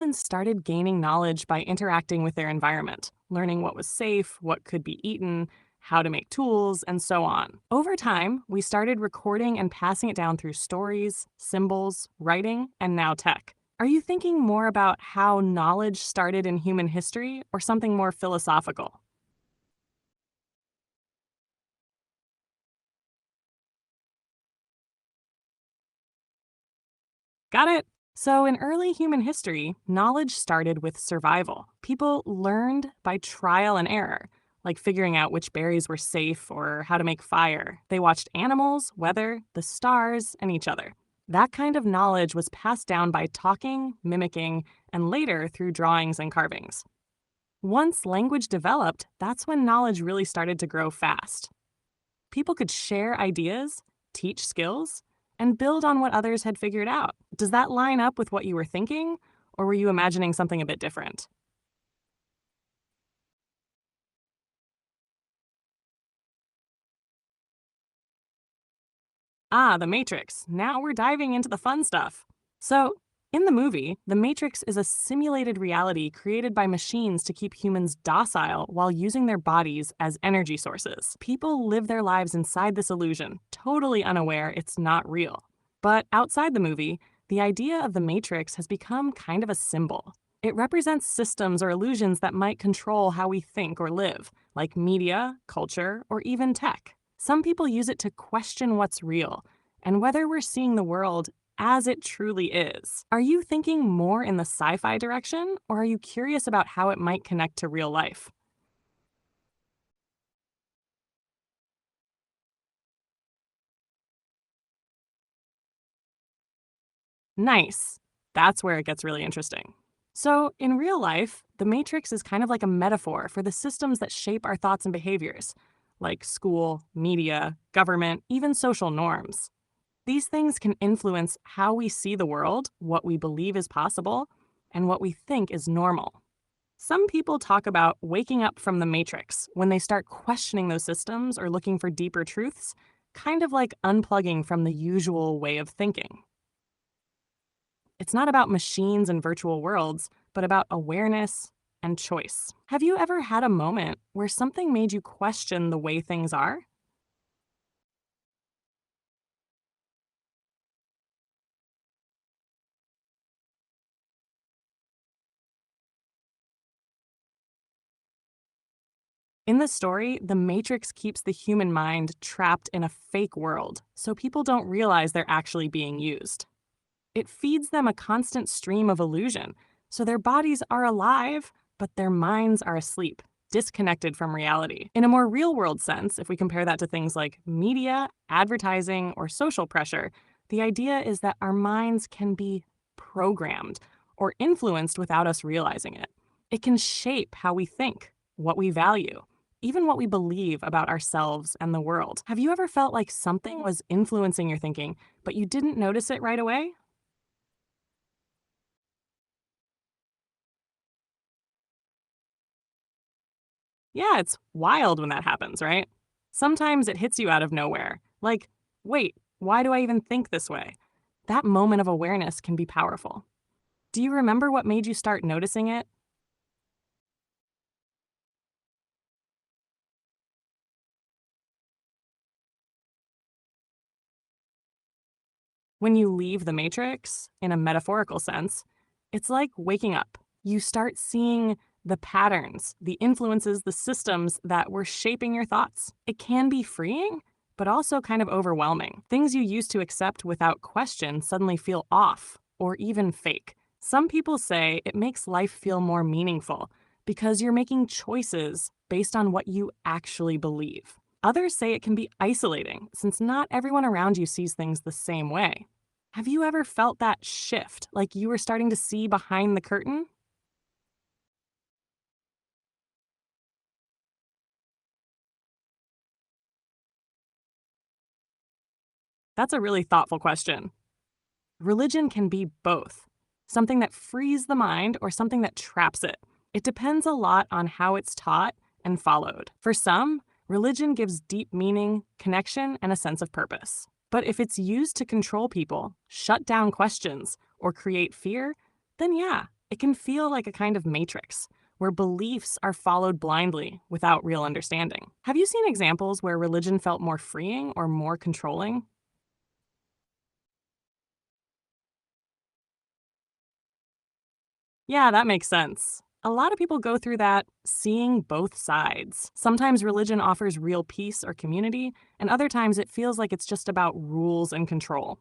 humans started gaining knowledge by interacting with their environment, learning what was safe, what could be eaten, how to make tools, and so on. Over time, we started recording and passing it down through stories, symbols, writing, and now tech. Are you thinking more about how knowledge started in human history or something more philosophical? Got it? So, in early human history, knowledge started with survival. People learned by trial and error, like figuring out which berries were safe or how to make fire. They watched animals, weather, the stars, and each other. That kind of knowledge was passed down by talking, mimicking, and later through drawings and carvings. Once language developed, that's when knowledge really started to grow fast. People could share ideas, teach skills, and build on what others had figured out. Does that line up with what you were thinking, or were you imagining something a bit different? Ah, The Matrix. Now we're diving into the fun stuff. So, in the movie, The Matrix is a simulated reality created by machines to keep humans docile while using their bodies as energy sources. People live their lives inside this illusion, totally unaware it's not real. But outside the movie, the idea of the Matrix has become kind of a symbol. It represents systems or illusions that might control how we think or live, like media, culture, or even tech. Some people use it to question what's real and whether we're seeing the world as it truly is. Are you thinking more in the sci fi direction, or are you curious about how it might connect to real life? Nice. That's where it gets really interesting. So, in real life, the Matrix is kind of like a metaphor for the systems that shape our thoughts and behaviors, like school, media, government, even social norms. These things can influence how we see the world, what we believe is possible, and what we think is normal. Some people talk about waking up from the matrix when they start questioning those systems or looking for deeper truths, kind of like unplugging from the usual way of thinking. It's not about machines and virtual worlds, but about awareness and choice. Have you ever had a moment where something made you question the way things are? In the story, the Matrix keeps the human mind trapped in a fake world, so people don't realize they're actually being used. It feeds them a constant stream of illusion, so their bodies are alive, but their minds are asleep, disconnected from reality. In a more real world sense, if we compare that to things like media, advertising, or social pressure, the idea is that our minds can be programmed or influenced without us realizing it. It can shape how we think, what we value, even what we believe about ourselves and the world. Have you ever felt like something was influencing your thinking, but you didn't notice it right away? Yeah, it's wild when that happens, right? Sometimes it hits you out of nowhere. Like, wait, why do I even think this way? That moment of awareness can be powerful. Do you remember what made you start noticing it? When you leave the matrix, in a metaphorical sense, it's like waking up. You start seeing the patterns, the influences, the systems that were shaping your thoughts. It can be freeing, but also kind of overwhelming. Things you used to accept without question suddenly feel off or even fake. Some people say it makes life feel more meaningful because you're making choices based on what you actually believe. Others say it can be isolating since not everyone around you sees things the same way. Have you ever felt that shift, like you were starting to see behind the curtain? That's a really thoughtful question. Religion can be both, something that frees the mind or something that traps it. It depends a lot on how it's taught and followed. For some, religion gives deep meaning, connection, and a sense of purpose. But if it's used to control people, shut down questions, or create fear, then yeah, It can feel like a kind of matrix where beliefs are followed blindly without real understanding. Have you seen examples where religion felt more freeing or more controlling? Yeah, that makes sense. A lot of people go through that seeing both sides. Sometimes religion offers real peace or community, and other times it feels like it's just about rules and control.